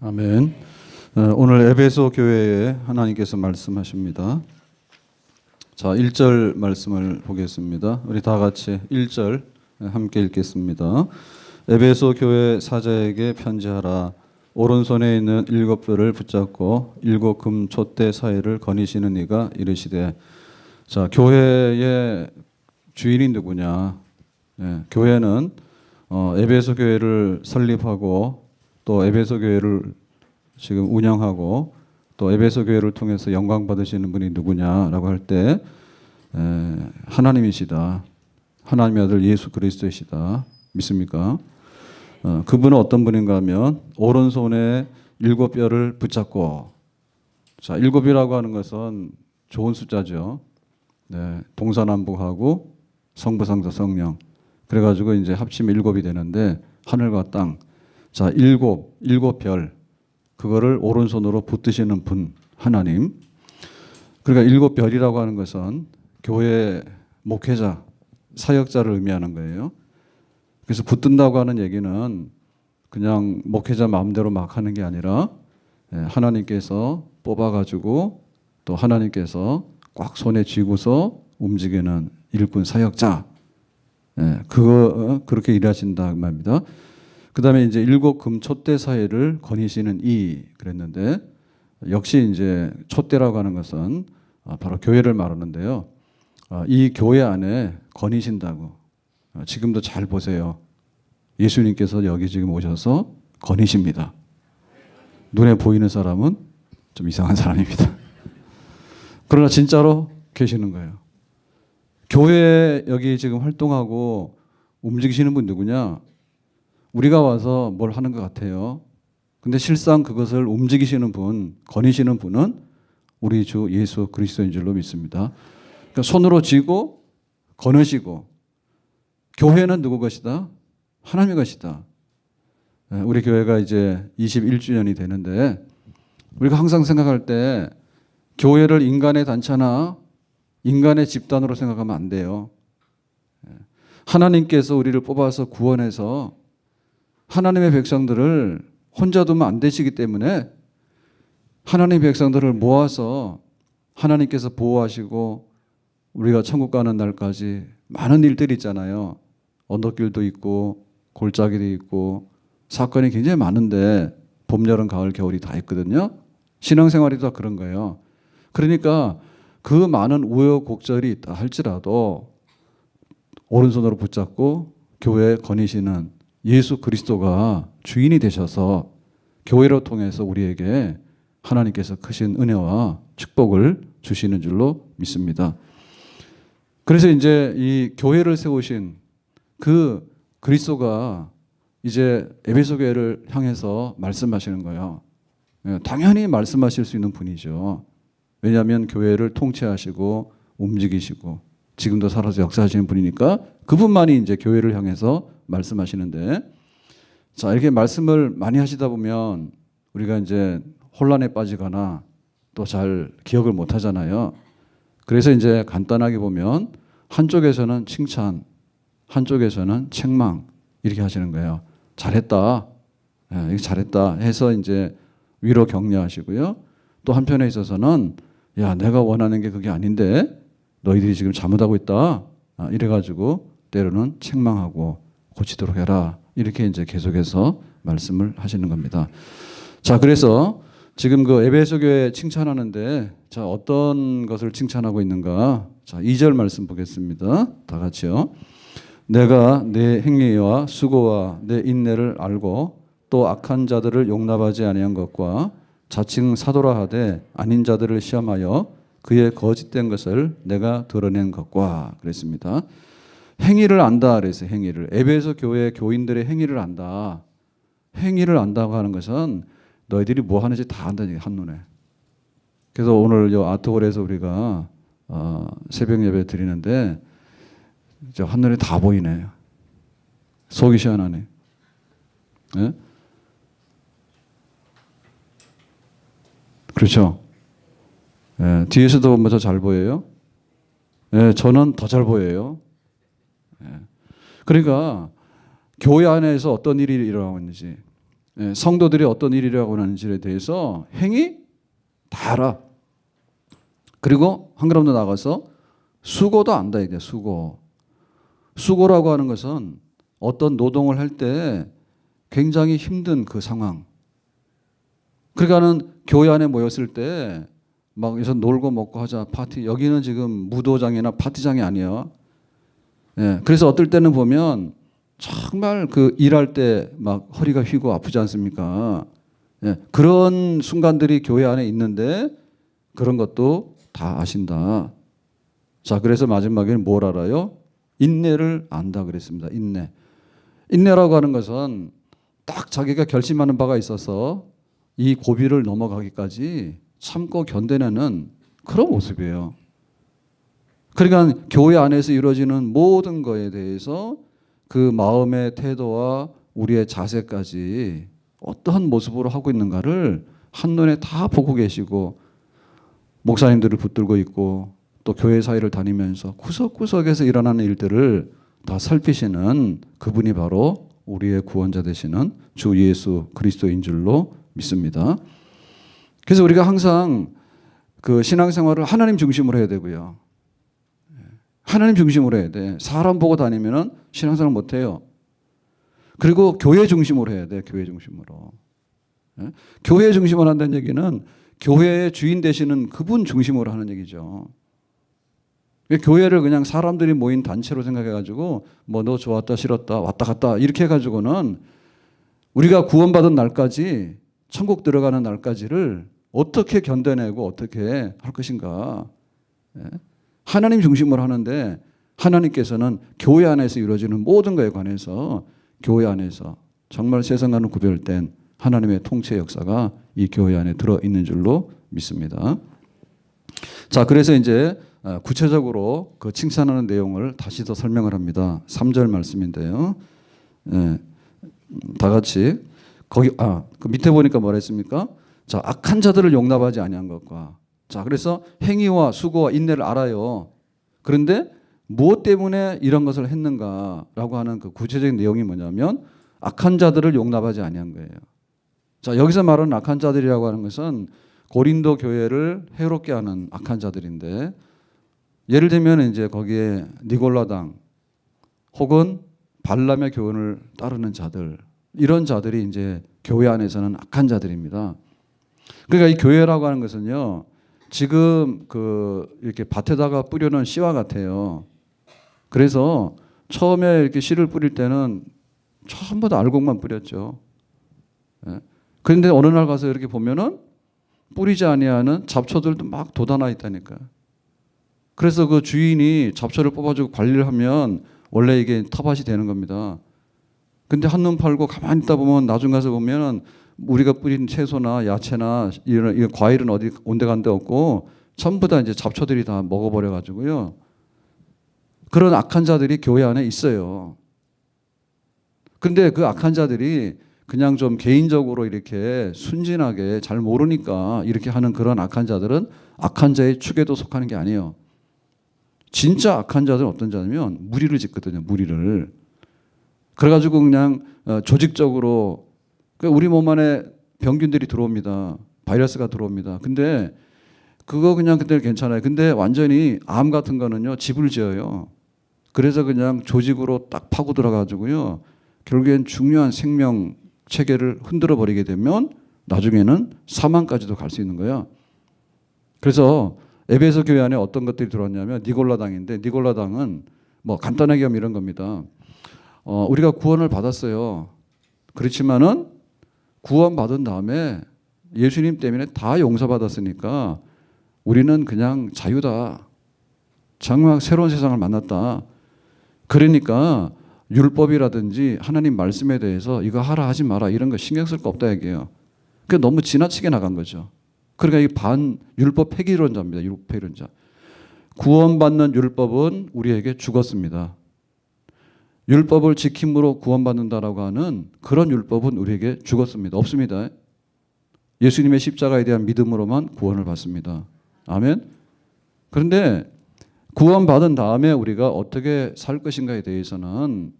아멘. 오늘 에베소 교회에 하나님께서 말씀하십니다. 자, 1절 말씀을 보겠습니다. 우리 다 같이 1절 함께 읽겠습니다. 에베소 교회 사자에게 편지하라. 오른손에 있는 7뼈를 붙잡고 7금 촛대 사이를 거니시는 이가 이르시되. 자, 교회의 주인이 누구냐? 교회는 에베소 교회를 설립하고 또 에베소 교회를 지금 운영하고 또 에베소 교회를 통해서 영광 받으시는 분이 누구냐라고 할 때 하나님이시다. 하나님의 아들 예수 그리스도이시다. 믿습니까? 그분은 어떤 분인가 하면 오른손에 7뼈를 붙잡고, 자, 7이라고 하는 것은 좋은 숫자죠. 동서남북하고 성부상서 성령 그래가지고 이제 합치면 7이 되는데 하늘과 땅, 자, 7별 그거를 오른손으로 붙드시는 분 하나님. 그러니까 7별이라고 하는 것은 교회 목회자, 사역자를 의미하는 거예요. 그래서 붙든다고 하는 얘기는 그냥 목회자 마음대로 막 하는 게 아니라 하나님께서 뽑아가지고 또 하나님께서 꽉 손에 쥐고서 움직이는 일꾼 사역자, 그렇게 일하신다 그 말입니다. 그 다음에 이제 7금 촛대 사이를 거니시는 이 그랬는데, 역시 이제 촛대라고 하는 것은 바로 교회를 말하는데요. 이 교회 안에 거니신다고. 지금도 잘 보세요. 예수님께서 여기 지금 오셔서 거니십니다. 눈에 보이는 사람은 좀 이상한 사람입니다. 그러나 진짜로 계시는 거예요. 교회 여기 지금 활동하고 움직이시는 분 누구냐? 우리가 와서 뭘 하는 것 같아요. 근데 실상 그것을 움직이시는 분, 거니시는 분은 우리 주 예수 그리스도인 줄로 믿습니다. 그러니까 손으로 쥐고 거느시고, 교회는 누구 것이다? 하나님의 것이다. 우리 교회가 이제 21주년이 되는데 우리가 항상 생각할 때 교회를 인간의 단체나 인간의 집단으로 생각하면 안 돼요. 하나님께서 우리를 뽑아서 구원해서 하나님의 백성들을 혼자 두면 안 되시기 때문에 하나님의 백성들을 모아서 하나님께서 보호하시고 우리가 천국 가는 날까지 많은 일들이 있잖아요. 언덕길도 있고 골짜기도 있고 사건이 굉장히 많은데 봄, 여름, 가을, 겨울이 다 있거든요. 신앙생활이 다 그런 거예요. 그러니까 그 많은 우여곡절이 있다 할지라도 오른손으로 붙잡고 교회에 거니시는 예수 그리스도가 주인이 되셔서 교회로 통해서 우리에게 하나님께서 크신 은혜와 축복을 주시는 줄로 믿습니다. 그래서 이제 이 교회를 세우신 그 그리스도가 이제 에베소 교회를 향해서 말씀하시는 거예요. 당연히 말씀하실 수 있는 분이죠. 왜냐하면 교회를 통치하시고 움직이시고 지금도 살아서 역사하시는 분이니까 그분만이 이제 교회를 향해서 말씀하시는데, 자, 이렇게 말씀을 많이 하시다 보면 우리가 이제 혼란에 빠지거나 또 잘 기억을 못 하잖아요. 그래서 이제 간단하게 보면 한쪽에서는 칭찬, 한쪽에서는 책망 이렇게 하시는 거예요. 잘했다. 이거 잘했다 해서 이제 위로 격려하시고요. 또 한편에 있어서는 야, 내가 원하는 게 그게 아닌데 너희들이 지금 잘못하고 있다. 이래가지고 때로는 책망하고 고치도록 해라. 이렇게 이제 계속해서 말씀을 하시는 겁니다. 자, 그래서 지금 그 에베소 교회 칭찬하는데, 자, 어떤 것을 칭찬하고 있는가? 자, 2절 말씀 보겠습니다. 다 같이요. 내가 내 행위와 수고와 내 인내를 알고 또 악한 자들을 용납하지 아니한 것과 자칭 사도라 하되 아닌 자들을 시험하여 그의 거짓된 것을 내가 드러낸 것과 그랬습니다. 행위를 안다 그래서 행위를. 에베소 교회 교인들의 행위를 안다. 행위를 안다고 하는 것은 너희들이 뭐 하는지 다 안다는 얘기, 한눈에. 그래서 오늘 요 아트홀에서 우리가 새벽 예배 드리는데 저 한눈에 다 보이네. 속이 시원하네. 네? 그렇죠. 뒤에서도 보면 더 잘 보여요. 저는 더 잘 보여요. 그러니까 교회 안에서 어떤 일이 일어나고 있는지, 성도들이 어떤 일이라고 하는지에 대해서 행위 다 알아. 그리고 한 걸음 더 나가서 수고도 안다 이게 수고. 수고라고 하는 것은 어떤 노동을 할 때 굉장히 힘든 그 상황. 그러니까는 교회 안에 모였을 때 막 여기서 놀고 먹고 하자 파티. 여기는 지금 무도장이나 파티장이 아니에요. 그래서 어떨 때는 보면 정말 그 일할 때 막 허리가 휘고 아프지 않습니까? 그런 순간들이 교회 안에 있는데 그런 것도 다 아신다. 자, 그래서 마지막에는 뭘 알아요? 인내를 안다 그랬습니다. 인내. 인내라고 하는 것은 딱 자기가 결심하는 바가 있어서 이 고비를 넘어가기까지 참고 견뎌내는 그런 모습이에요. 그러니까 교회 안에서 이루어지는 모든 것에 대해서 그 마음의 태도와 우리의 자세까지 어떠한 모습으로 하고 있는가를 한눈에 다 보고 계시고 목사님들을 붙들고 있고 또 교회 사이를 다니면서 구석구석에서 일어나는 일들을 다 살피시는 그분이 바로 우리의 구원자 되시는 주 예수 그리스도인 줄로 믿습니다. 그래서 우리가 항상 그 신앙생활을 하나님 중심으로 해야 되고요. 하나님 중심으로 해야 돼. 사람 보고 다니면은 신앙생활 못 해요. 그리고 교회 중심으로 해야 돼. 교회 중심으로. 교회 중심으로 한다는 얘기는 교회의 주인 되시는 그분 중심으로 하는 얘기죠. 교회를 그냥 사람들이 모인 단체로 생각해가지고 뭐 너 좋았다 싫었다 왔다 갔다 이렇게 해가지고는 우리가 구원받은 날까지 천국 들어가는 날까지를 어떻게 견뎌내고 어떻게 할 것인가. 하나님 중심으로 하는데 하나님께서는 교회 안에서 이루어지는 모든 것에 관해서 교회 안에서 정말 세상과는 구별된 하나님의 통치 역사가 이 교회 안에 들어있는 줄로 믿습니다. 자, 그래서 이제 구체적으로 그 칭찬하는 내용을 다시 더 설명을 합니다. 3절 말씀인데요. 다 같이 거기 그 밑에 보니까 뭐라 했습니까? 자, 악한 자들을 용납하지 아니한 것과 자, 그래서 행위와 수고와 인내를 알아요. 그런데 무엇 때문에 이런 것을 했는가라고 하는 그 구체적인 내용이 뭐냐면 악한 자들을 용납하지 아니한 거예요. 자, 여기서 말하는 악한 자들이라고 하는 것은 고린도 교회를 해롭게 하는 악한 자들인데 예를 들면 이제 거기에 니골라당 혹은 발람의 교훈을 따르는 자들 이런 자들이 이제 교회 안에서는 악한 자들입니다. 그러니까 이 교회라고 하는 것은요 지금 그 이렇게 밭에다가 뿌려놓은 씨와 같아요. 그래서 처음에 이렇게 씨를 뿌릴 때는 전부 다 알곡만 뿌렸죠. 그런데 어느 날 가서 이렇게 보면은 뿌리지 아니하는 잡초들도 막 돋아나 있다니까. 그래서 그 주인이 잡초를 뽑아주고 관리를 하면 원래 이게 텃밭이 되는 겁니다. 근데 한눈 팔고 가만히 있다 보면 나중 가서 보면 우리가 뿌린 채소나 야채나 이런 과일은 어디 온데간데 없고 전부 다 이제 잡초들이 다 먹어버려 가지고요. 그런 악한 자들이 교회 안에 있어요. 근데 그 악한 자들이 그냥 좀 개인적으로 이렇게 순진하게 잘 모르니까 이렇게 하는 그런 악한 자들은 악한 자의 축에도 속하는 게 아니에요. 진짜 악한 자들은 어떤 자냐면 무리를 짓거든요. 무리를. 그래가지고 그냥 조직적으로 우리 몸 안에 병균들이 들어옵니다. 바이러스가 들어옵니다. 근데 그거 그냥 그때 괜찮아요. 근데 완전히 암 같은 거는요 집을 지어요. 그래서 그냥 조직으로 딱 파고 들어가지고요. 결국엔 중요한 생명 체계를 흔들어 버리게 되면 나중에는 사망까지도 갈 수 있는 거예요. 그래서 에베소 교회 안에 어떤 것들이 들어왔냐면 니골라당인데 니골라당은 뭐 간단하게 하면 이런 겁니다. 우리가 구원을 받았어요. 그렇지만은 구원받은 다음에 예수님 때문에 다 용서받았으니까 우리는 그냥 자유다. 정말 새로운 세상을 만났다. 그러니까 율법이라든지 하나님 말씀에 대해서 이거 하라 하지 마라 이런 거 신경 쓸 거 없다 얘기해요. 그게 너무 지나치게 나간 거죠. 그러니까 이 율법 폐기론자입니다. 율법 폐기론자. 구원받는 율법은 우리에게 죽었습니다. 율법을 지킴으로 구원받는다라고 하는 그런 율법은 우리에게 죽었습니다. 없습니다. 예수님의 십자가에 대한 믿음으로만 구원을 받습니다. 아멘. 그런데 구원받은 다음에 우리가 어떻게 살 것인가에 대해서는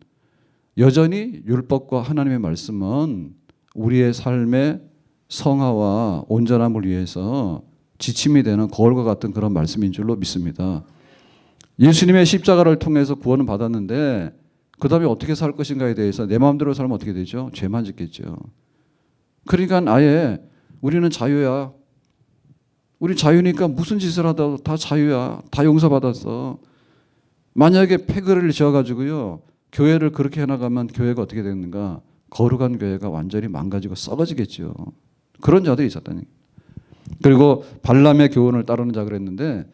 여전히 율법과 하나님의 말씀은 우리의 삶의 성화와 온전함을 위해서 지침이 되는 거울과 같은 그런 말씀인 줄로 믿습니다. 예수님의 십자가를 통해서 구원을 받았는데 그 다음에 어떻게 살 것인가에 대해서 내 마음대로 살면 어떻게 되죠? 죄만 짓겠죠. 그러니까 아예 우리는 자유야. 우리 자유니까 무슨 짓을 하다도 다 자유야. 다 용서받았어. 만약에 패거리를 지어가지고요, 교회를 그렇게 해나가면 교회가 어떻게 되는가? 거룩한 교회가 완전히 망가지고 썩어지겠죠. 그런 자들이 있었다니. 그리고 발람의 교훈을 따르는 자 그랬는데,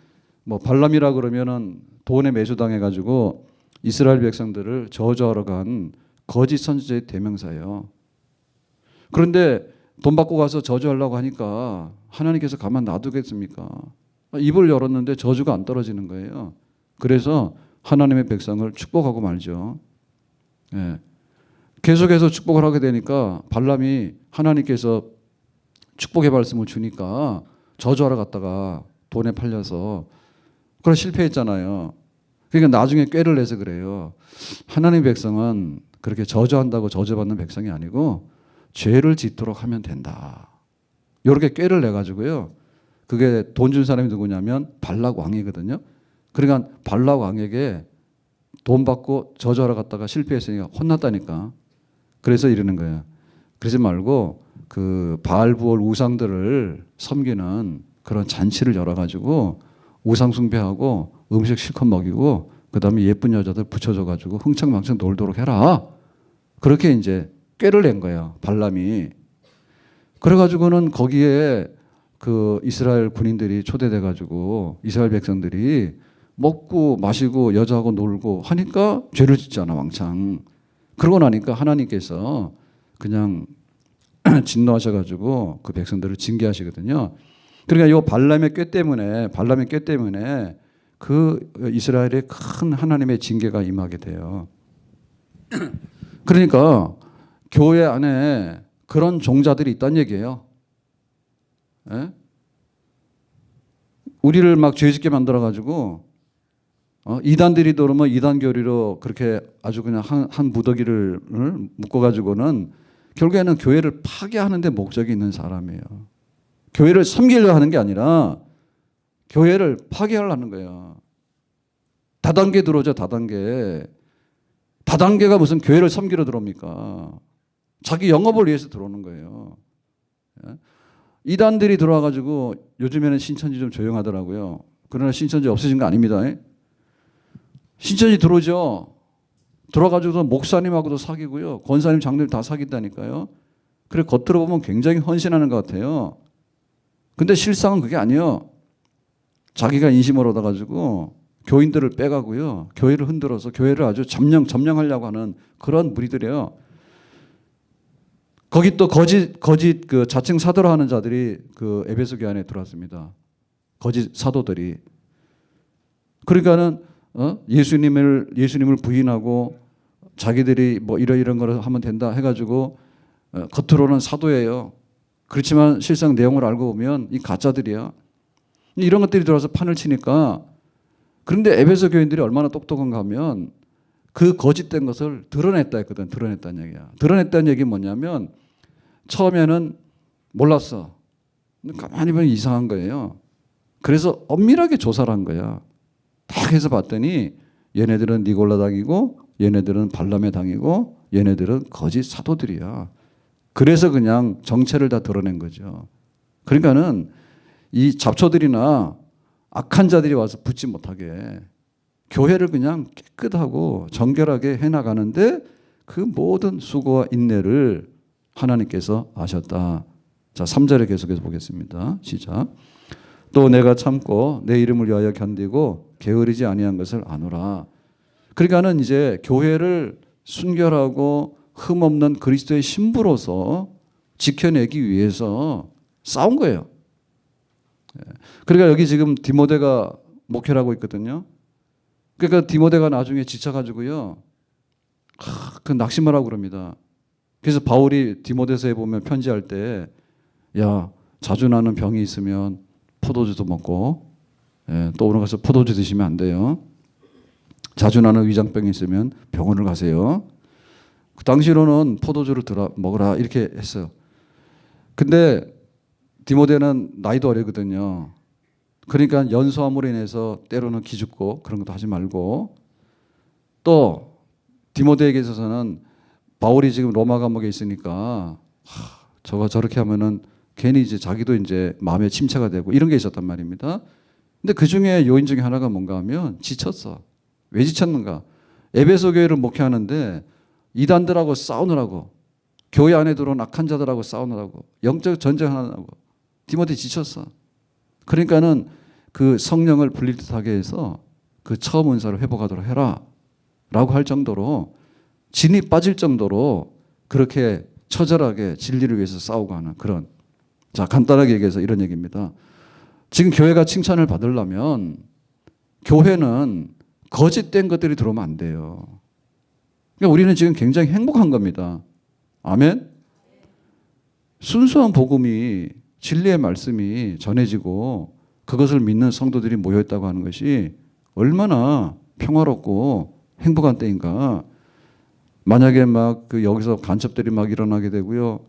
뭐 발람이라 그러면은 돈에 매수당해가지고 이스라엘 백성들을 저주하러 간 거짓 선지자의 대명사예요. 그런데 돈 받고 가서 저주하려고 하니까 하나님께서 가만 놔두겠습니까? 입을 열었는데 저주가 안 떨어지는 거예요. 그래서 하나님의 백성을 축복하고 말죠. 예. 계속해서 축복을 하게 되니까 발람이 하나님께서 축복의 말씀을 주니까 저주하러 갔다가 돈에 팔려서 그래 실패했잖아요. 그러니까 나중에 꾀를 내서 그래요. 하나님의 백성은 그렇게 저주한다고 저주받는 백성이 아니고 죄를 짓도록 하면 된다. 이렇게 꾀를 내가지고요. 그게 돈 준 사람이 누구냐면 발락 왕이거든요. 그러니까 발락 왕에게 돈 받고 저주하러 갔다가 실패했으니까 혼났다니까. 그래서 이러는 거예요. 그러지 말고 그 바알부올 우상들을 섬기는 그런 잔치를 열어가지고 우상 숭배하고 음식 실컷 먹이고 그다음에 예쁜 여자들 붙여줘가지고 흥청망청 놀도록 해라. 그렇게 이제 꾀를 낸 거예요. 발람이. 그래가지고는 거기에 그 이스라엘 군인들이 초대돼가지고 이스라엘 백성들이 먹고 마시고 여자하고 놀고 하니까 죄를 짓잖아 왕창. 그러고 나니까 하나님께서 그냥 진노하셔가지고 그 백성들을 징계하시거든요. 그러니까 이 발람의 꾀 때문에 그 이스라엘에 큰 하나님의 징계가 임하게 돼요. 그러니까 교회 안에 그런 종자들이 있다는 얘기예요. 예? 우리를 막 죄짓게 만들어가지고 이단들이 들어오면 이단 교리로 그렇게 아주 그냥 한 무더기를 묶어가지고는 결국에는 교회를 파괴하는 데 목적이 있는 사람이에요. 교회를 섬기려 하는 게 아니라 교회를 파괴하려는 거예요. 다단계 들어오죠. 다단계가 무슨 교회를 섬기러 들어옵니까? 자기 영업을 위해서 들어오는 거예요. 이단들이 들어와가지고 요즘에는 신천지 좀 조용하더라고요. 그러나 신천지 없어진 거 아닙니다. 신천지 들어오죠. 들어가지고도 목사님하고도 사귀고요. 권사님, 장로님 다 사귄다니까요. 그래 겉으로 보면 굉장히 헌신하는 것 같아요. 근데 실상은 그게 아니에요. 자기가 인심을 얻어가지고 교인들을 빼가고요. 교회를 흔들어서 교회를 아주 점령하려고 하는 그런 무리들이에요. 거기 또 거짓 그 자칭 사도라 하는 자들이 그 에베소 교회 안에 들어왔습니다. 거짓 사도들이. 그러니까는 예수님을 부인하고 자기들이 뭐 이런 거를 하면 된다 해가지고 겉으로는 사도예요. 그렇지만 실상 내용을 알고 보면 이 가짜들이야. 이런 것들이 들어와서 판을 치니까. 그런데 에베소 교인들이 얼마나 똑똑한가 하면 그 거짓된 것을 드러냈다 했거든. 드러냈다는 얘기야. 드러냈다는 얘기는 뭐냐면 처음에는 몰랐어. 가만히 보면 이상한 거예요. 그래서 엄밀하게 조사를 한 거야. 딱 해서 봤더니 얘네들은 니골라 당이고 얘네들은 발람의 당이고 얘네들은 거짓 사도들이야. 그래서 그냥 정체를 다 드러낸 거죠. 그러니까는 이 잡초들이나 악한 자들이 와서 붙지 못하게 교회를 그냥 깨끗하고 정결하게 해나가는데 그 모든 수고와 인내를 하나님께서 아셨다. 자, 3절에 계속해서 보겠습니다. 시작. 또 내가 참고 내 이름을 위하여 견디고 게으르지 아니한 것을 아노라. 그러니까는 이제 교회를 순결하고 흠없는 그리스도의 신부로서 지켜내기 위해서 싸운 거예요. 그러니까 여기 지금 디모데가 목회를 하고 있거든요. 그러니까 디모데가 나중에 지쳐가지고요. 그 낙심을 하고 그럽니다. 그래서 바울이 디모데서에 보면 편지할 때, 야, 자주 나는 병이 있으면 포도주도 먹고, 또 오늘 가서 포도주 드시면 안 돼요. 자주 나는 위장병이 있으면 병원을 가세요. 그 당시로는 포도주를 먹으라 이렇게 했어요. 근데 디모데는 나이도 어리거든요. 그러니까 연소함으로 인해서 때로는 기죽고 그런 것도 하지 말고, 또 디모데에게 있어서는 바울이 지금 로마 감옥에 있으니까 저거 저렇게 하면은 괜히 이제 자기도 이제 마음에 침체가 되고 이런 게 있었단 말입니다. 근데 그 중에 요인 중에 하나가 뭔가 하면 지쳤어. 왜 지쳤는가? 에베소 교회를 목회하는데 이단들하고 싸우느라고, 교회 안에 들어온 악한 자들하고 싸우느라고, 영적 전쟁하느라고 디모데 지쳤어. 그러니까는 그 성령을 분리듯하게 해서 그 처음 은사를 회복하도록 해라 라고 할 정도로, 진이 빠질 정도로 그렇게 처절하게 진리를 위해서 싸우고 하는 그런, 자 간단하게 얘기해서 이런 얘기입니다. 지금 교회가 칭찬을 받으려면 교회는 거짓된 것들이 들어오면 안 돼요. 그러니까 우리는 지금 굉장히 행복한 겁니다. 아멘? 순수한 복음이, 진리의 말씀이 전해지고 그것을 믿는 성도들이 모여있다고 하는 것이 얼마나 평화롭고 행복한 때인가. 만약에 막 그 여기서 간첩들이 막 일어나게 되고요,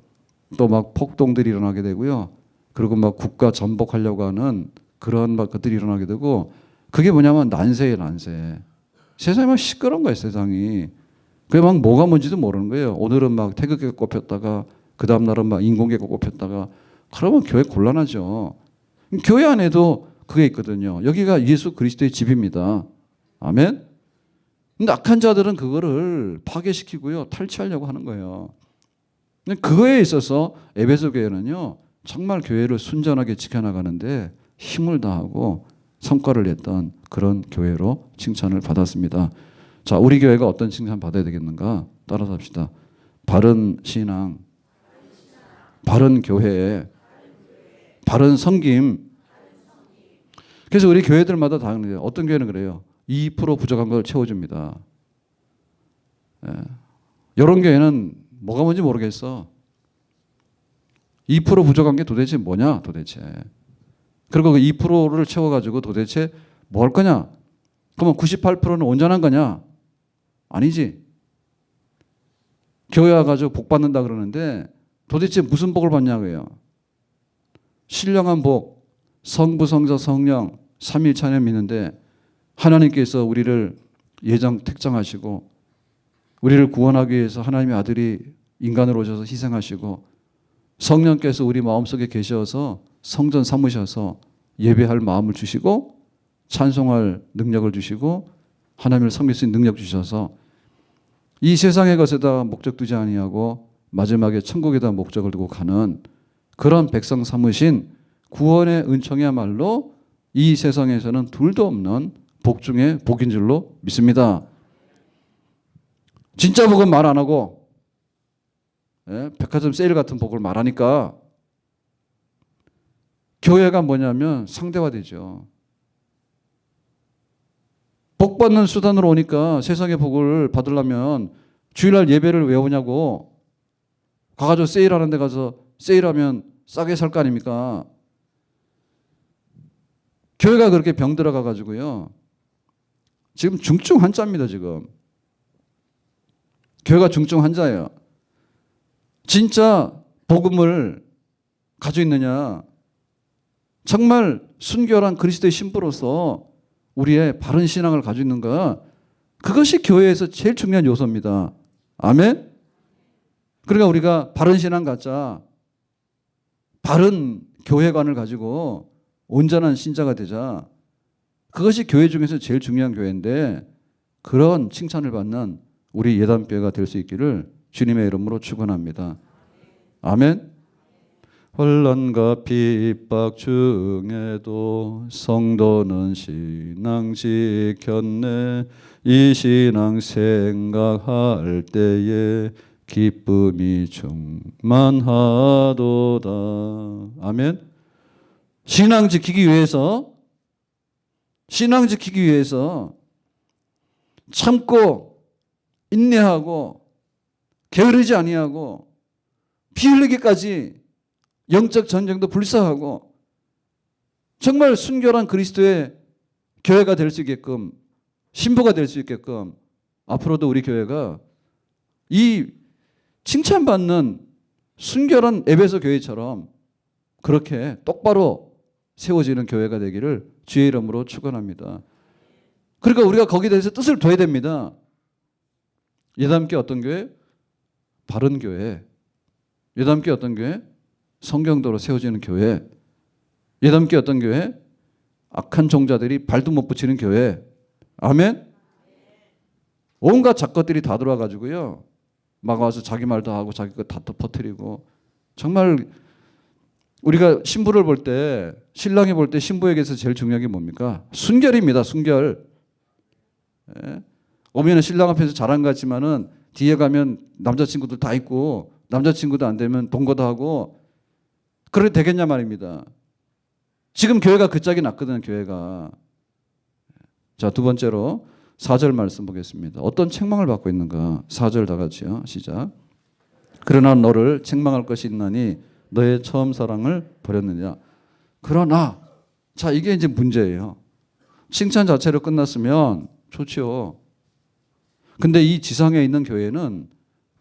또 막 폭동들이 일어나게 되고요, 그리고 막 국가 전복하려고 하는 그런 막 것들이 일어나게 되고, 그게 뭐냐면 난세예요, 난세. 세상이 막 시끄러운 거예요, 세상이. 그게 막 뭐가 뭔지도 모르는 거예요. 오늘은 막 태극기가 꼽혔다가 그 다음 날은 막 인공개가 꼽혔다가, 그러면 교회 곤란하죠. 교회 안에도 그게 있거든요. 여기가 예수 그리스도의 집입니다. 아멘. 근데 악한 자들은 그거를 파괴시키고요, 탈취하려고 하는 거예요. 그거에 있어서 에베소 교회는요, 정말 교회를 순전하게 지켜나가는데 힘을 다하고 성과를 냈던 그런 교회로 칭찬을 받았습니다. 자, 우리 교회가 어떤 칭찬 받아야 되겠는가? 따라서 합시다. 바른 신앙, 바른 교회, 바른 성김. 그래서 우리 교회들마다 다 그래요. 어떤 교회는 그래요. 2% 부족한 걸 채워줍니다. 예. 이런 교회는 뭐가 뭔지 모르겠어. 2% 부족한 게 도대체 뭐냐 도대체. 그리고 그 2%를 채워가지고 도대체 뭐 할 거냐? 그러면 98%는 온전한 거냐? 아니지. 교회 와가지고 복 받는다 그러는데 도대체 무슨 복을 받냐고요. 신령한 복, 성부, 성자, 성령, 삼위일체를 믿는데 하나님께서 우리를 예정 택정하시고 우리를 구원하기 위해서 하나님의 아들이 인간으로 오셔서 희생하시고 성령께서 우리 마음속에 계셔서 성전 삼으셔서 예배할 마음을 주시고 찬송할 능력을 주시고 하나님을 섬길 수 있는 능력 주셔서 이 세상의 것에다 목적 두지 아니하고 마지막에 천국에다 목적을 두고 가는 그런 백성 삼으신 구원의 은총이야말로 이 세상에서는 둘도 없는 복 중에 복인 줄로 믿습니다. 진짜 복은 말 안 하고, 예? 백화점 세일 같은 복을 말하니까 교회가 뭐냐면 상대화되죠. 복 받는 수단으로 오니까 세상의 복을 받으려면 주일날 예배를 왜 오냐고, 가가지고 세일하는 데 가서 세일하면 싸게 살 거 아닙니까? 교회가 그렇게 병들어 가가지고요, 지금 중증 환자입니다. 지금 교회가 중증 환자예요. 진짜 복음을 가지고 있느냐, 정말 순결한 그리스도의 신부로서 우리의 바른 신앙을 가지고 있는가, 그것이 교회에서 제일 중요한 요소입니다. 아멘. 그러니까 우리가 바른 신앙 갖자, 바른 교회관을 가지고 온전한 신자가 되자, 그것이 교회 중에서 제일 중요한 교회인데, 그런 칭찬을 받는 우리 예담교회가 될 수 있기를 주님의 이름으로 축원합니다. 아멘. 혼란과 핍박 중에도 성도는 신앙 지켰네. 이 신앙 생각할 때에 기쁨이 충만하도다. 아멘. 신앙 지키기 위해서 참고 인내하고 게으르지 아니하고 피 흘리기까지 영적 전쟁도 불사하고 정말 순결한 그리스도의 교회가 될 수 있게끔, 신부가 될 수 있게끔 앞으로도 우리 교회가 이 칭찬받는 순결한 에베소 교회처럼 그렇게 똑바로 세워지는 교회가 되기를 주의 이름으로 축원합니다. 그러니까 우리가 거기에 대해서 뜻을 둬야 됩니다. 예담께 어떤 교회? 바른 교회. 예담께 어떤 교회? 성경도로 세워지는 교회. 예담께 어떤 교회? 악한 종자들이 발도 못 붙이는 교회. 아멘? 온갖 작것들이 다 들어와가지고요. 막 와서 자기 말도 하고 자기 거 다 퍼뜨리고. 정말 우리가 신부를 볼 때, 신랑이 볼 때 신부에게서 제일 중요한 게 뭡니까? 순결입니다. 순결. 예? 오면은 신랑 앞에서 잘한 것 같지만은 뒤에 가면 남자친구들 다 있고 남자친구도 안 되면 동거도 하고 그래도 되겠냐 말입니다. 지금 교회가 그 짝이 났거든요. 교회가. 자, 두 번째로 4절 말씀 보겠습니다. 어떤 책망을 받고 있는가? 4절 다 같이요. 시작. 그러나 너를 책망할 것이 있나니 너의 처음 사랑을 버렸느냐. 그러나 자, 이게 이제 문제예요. 칭찬 자체로 끝났으면 좋죠. 근데 이 지상에 있는 교회는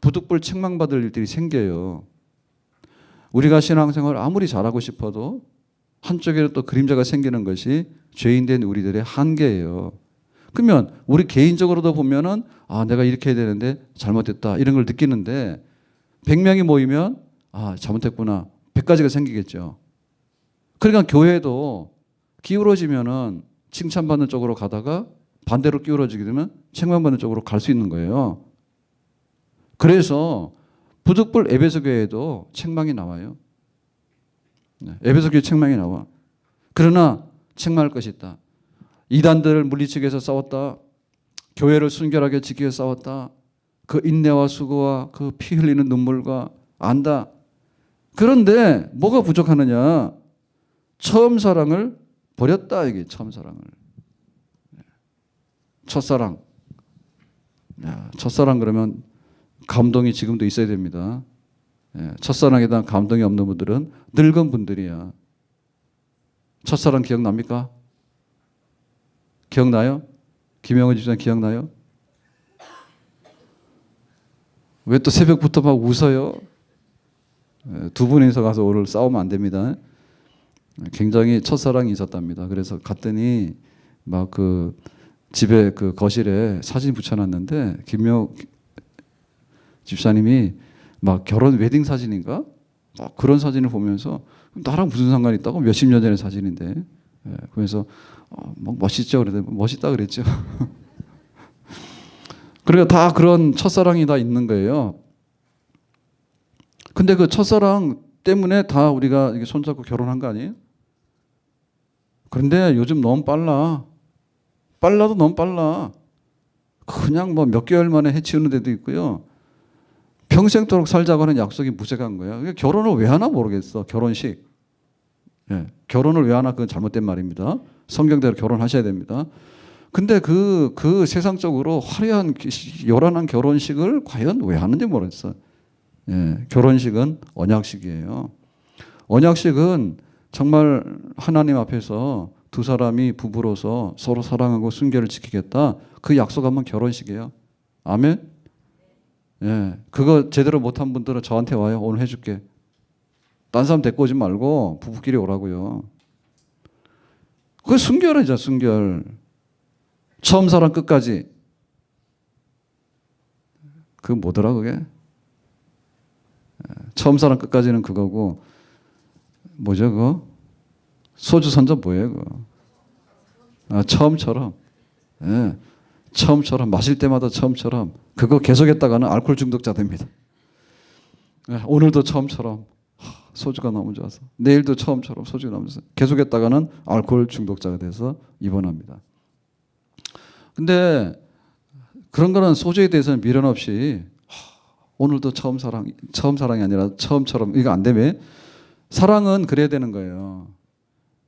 부득불 책망받을 일들이 생겨요. 우리가 신앙생활을 아무리 잘하고 싶어도 한쪽에는 또 그림자가 생기는 것이 죄인된 우리들의 한계예요. 그러면 우리 개인적으로도 보면은 아, 내가 이렇게 해야 되는데 잘못됐다 이런 걸 느끼는데 100명이 모이면 아, 잘못했구나 100가지가 생기겠죠. 그러니까 교회도 기울어지면은 칭찬받는 쪽으로 가다가 반대로 기울어지게 되면 책망받는 쪽으로 갈 수 있는 거예요. 그래서 부득불 에베소 교회에도 책망이 나와요. 에베소 교회 책망이 나와. 그러나 책망할 것이 있다. 이단들을 물리치기 위해서 싸웠다. 교회를 순결하게 지키기 위해서 싸웠다. 그 인내와 수고와 그 피 흘리는 눈물과 안다. 그런데 뭐가 부족하느냐? 처음 사랑을 버렸다. 이게 처음 사랑을. 첫사랑. 첫사랑 그러면 감동이 지금도 있어야 됩니다. 첫사랑에 대한 감동이 없는 분들은 늙은 분들이야. 첫사랑 기억납니까? 기억나요? 김영호 집사님 기억나요? 왜 또 새벽부터 막 웃어요? 두 분이서 가서 오늘 싸우면 안 됩니다. 굉장히 첫사랑이 있었답니다. 그래서 갔더니 막 그 집에 그 거실에 사진 붙여놨는데 김영 집사님이 막 결혼 웨딩 사진인가? 막 그런 사진을 보면서 나랑 무슨 상관이 있다고? 몇십 년 전의 사진인데. 그래서 막 멋있죠? 그랬더니 멋있다 그랬죠. 그러니까 다 그런 첫사랑이 다 있는 거예요. 근데 그 첫사랑 때문에 다 우리가 이게 손잡고 결혼한 거 아니에요? 그런데 요즘 너무 빨라. 빨라도 너무 빨라. 그냥 뭐 몇 개월 만에 해치우는 데도 있고요. 평생도록 살자고 하는 약속이 무색한 거예요. 결혼을 왜 하나 모르겠어. 결혼식. 결혼을 왜 하나 그건 잘못된 말입니다. 성경대로 결혼하셔야 됩니다. 근데 그 세상적으로 화려한 요란한 결혼식을 과연 왜 하는지 모르겠어. 결혼식은 언약식이에요. 언약식은 정말 하나님 앞에서 두 사람이 부부로서 서로 사랑하고 순결을 지키겠다. 그 약속하면 결혼식이에요. 아멘? 그거 제대로 못한 분들은 저한테 와요. 오늘 해줄게. 딴 사람 데리고 오지 말고 부부끼리 오라고요. 그게 순결이죠, 순결. 처음 사랑 끝까지. 그거 뭐더라, 그게? 처음 사랑 끝까지는 그거고, 뭐죠, 그거? 소주 선전 뭐예요, 그거? 처음처럼. 처음처럼. 마실 때마다 처음처럼. 그거 계속했다가는 알코올 중독자 됩니다. 오늘도 처음처럼. 소주가 너무 좋아서. 내일도 처음처럼 소주가 너무 좋아서. 계속했다가는 알코올 중독자가 돼서 입원합니다. 근데 그런 거는 소주에 대해서는 미련 없이 오늘도 처음 사랑이 아니라 처음처럼 이거 안 되면 사랑은 그래야 되는 거예요.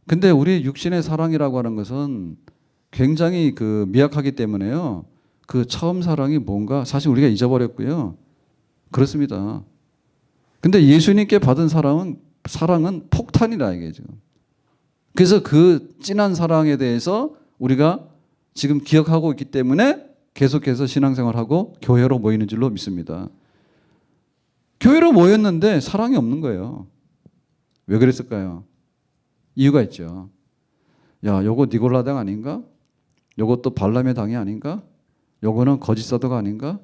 근데 우리 육신의 사랑이라고 하는 것은 굉장히 그 미약하기 때문에요. 그 처음 사랑이 뭔가 사실 우리가 잊어버렸고요. 그렇습니다. 근데 예수님께 받은 사랑은 폭탄이라 이게 지금. 그래서 그 진한 사랑에 대해서 우리가 지금 기억하고 있기 때문에 계속해서 신앙생활하고 교회로 모이는 줄로 믿습니다. 교회로 모였는데 사랑이 없는 거예요. 왜 그랬을까요? 이유가 있죠. 야, 요거 니골라당 아닌가? 요것도 발람의 당이 아닌가? 요거는 거짓 사도가 아닌가?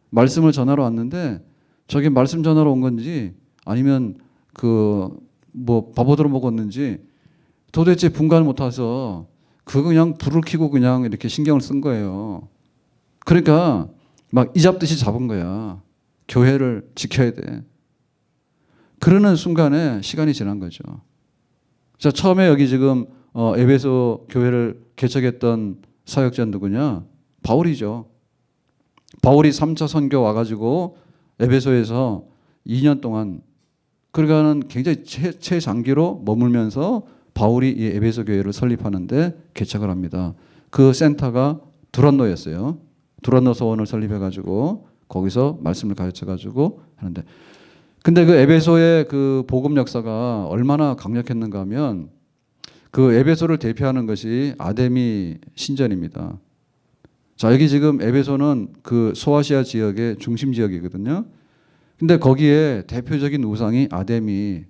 말씀을 전하러 왔는데 저게 말씀 전하러 온 건지 아니면 바보들어 먹었는지 도대체 분간을 못해서 그거 그냥 불을 켜고 그냥 이렇게 신경을 쓴 거예요. 그러니까 막 이잡듯이 잡은 거야. 교회를 지켜야 돼. 그러는 순간에 시간이 지난 거죠. 자, 처음에 여기 지금 에베소 교회를 개척했던 사역자 누구냐? 바울이죠. 바울이 3차 선교 와가지고 에베소에서 2년 동안 그러니까는 굉장히 최장기로 머물면서 바울이 이 에베소 교회를 설립하는데 개척을 합니다. 그 센터가 두란노였어요. 두란노 서원을 설립해가지고 거기서 말씀을 가르쳐가지고 하는데, 근데 그 에베소의 그 복음 역사가 얼마나 강력했는가 하면 그 에베소를 대표하는 것이 아데미 신전입니다. 자, 여기 지금 에베소는 그 소아시아 지역의 중심 지역이거든요. 근데 거기에 대표적인 우상이 아데미,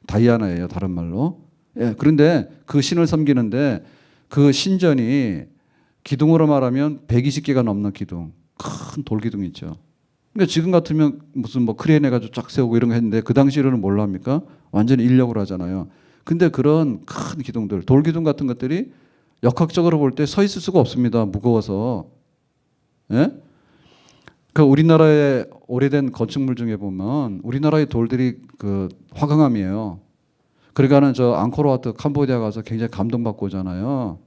다이아나예요, 다른 말로. 예, 그런데 그 신을 섬기는데 그 신전이 기둥으로 말하면 120개가 넘는 기둥, 큰 돌기둥 있죠. 그러니까 지금 같으면 무슨 크레인 해가지고 쫙 세우고 이런 거 했는데 그 당시로는 뭘로 합니까? 완전히 인력으로 하잖아요. 근데 그런 큰 기둥들, 돌기둥 같은 것들이 역학적으로 볼 때 서 있을 수가 없습니다. 무거워서. 예? 그 우리나라의 오래된 건축물 중에 보면 우리나라의 돌들이 그 화강암이에요. 그러니까는 저 앙코르와트 캄보디아 가서 굉장히 감동받고 오잖아요.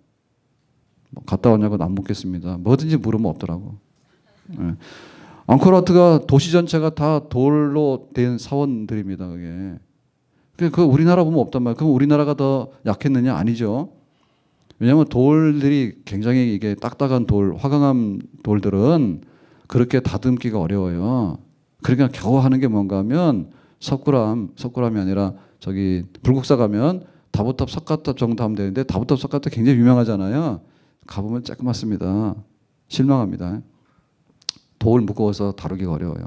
갔다 왔냐고 안 묻겠습니다. 뭐든지 물으면 없더라고. 예. 앙코르와트가 도시 전체가 다 돌로 된 사원들입니다. 그게. 그 우리나라 보면 없단 말이에요. 그럼 우리나라가 더 약했느냐? 아니죠. 왜냐하면 돌들이 굉장히 이게 딱딱한 돌, 화강암 돌들은 그렇게 다듬기가 어려워요. 그러니까 겨우 하는 게 뭔가 하면 석굴암이 아니라 저기 불국사 가면 다보탑 석가탑 정도 하면 되는데 다보탑 석가탑 굉장히 유명하잖아요. 가보면 쬐끄맣습니다. 실망합니다. 돌 무거워서 다루기가 어려워요.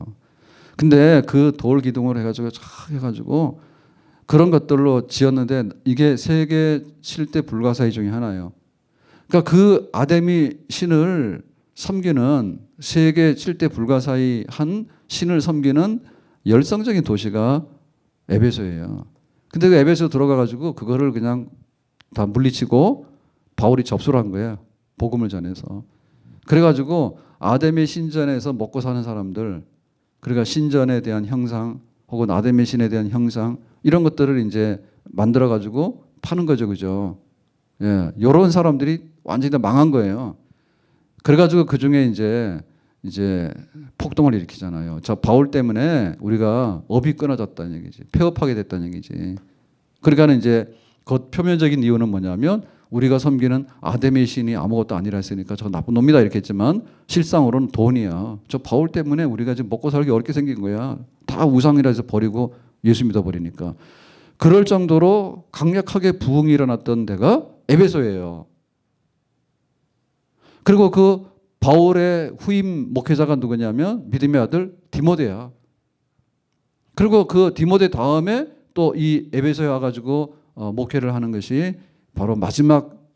근데 그 돌 기둥을 해가지고 그런 것들로 지었는데 이게 세계 7대 불가사의 중에 하나예요. 그러니까 그 아데미 신을 섬기는 세계 7대 불가사의 한 신을 섬기는 열성적인 도시가 에베소예요. 근데 그 에베소 들어가가지고 그거를 그냥 다 물리치고 바울이 접수를 한 거예요. 복음을 전해서. 그래가지고 아데미 신전에서 먹고 사는 사람들, 그러니까 신전에 대한 형상 혹은 아데미 신에 대한 형상 이런 것들을 이제 만들어가지고 파는 거죠, 그죠? 예, 이런 사람들이 완전히 다 망한 거예요. 그래가지고 그 중에 이제 폭동을 일으키잖아요. 저 바울 때문에 우리가 업이 끊어졌다는 얘기지, 폐업하게 됐다는 얘기지. 그러니까는 이제 그 표면적인 이유는 뭐냐면 우리가 섬기는 아데미 신이 아무것도 아니라 했으니까 저 나쁜 놈이다 이렇게 했지만 실상으로는 돈이야. 저 바울 때문에 우리가 지금 먹고 살기 어렵게 생긴 거야. 다 우상이라 해서 버리고 예수 믿어버리니까. 그럴 정도로 강력하게 부흥이 일어났던 데가 에베소예요. 그리고 그 바울의 후임 목회자가 누구냐면 믿음의 아들 디모데야. 그리고 그 디모데 다음에 또 이 에베소에 와가지고 목회를 하는 것이 바로 마지막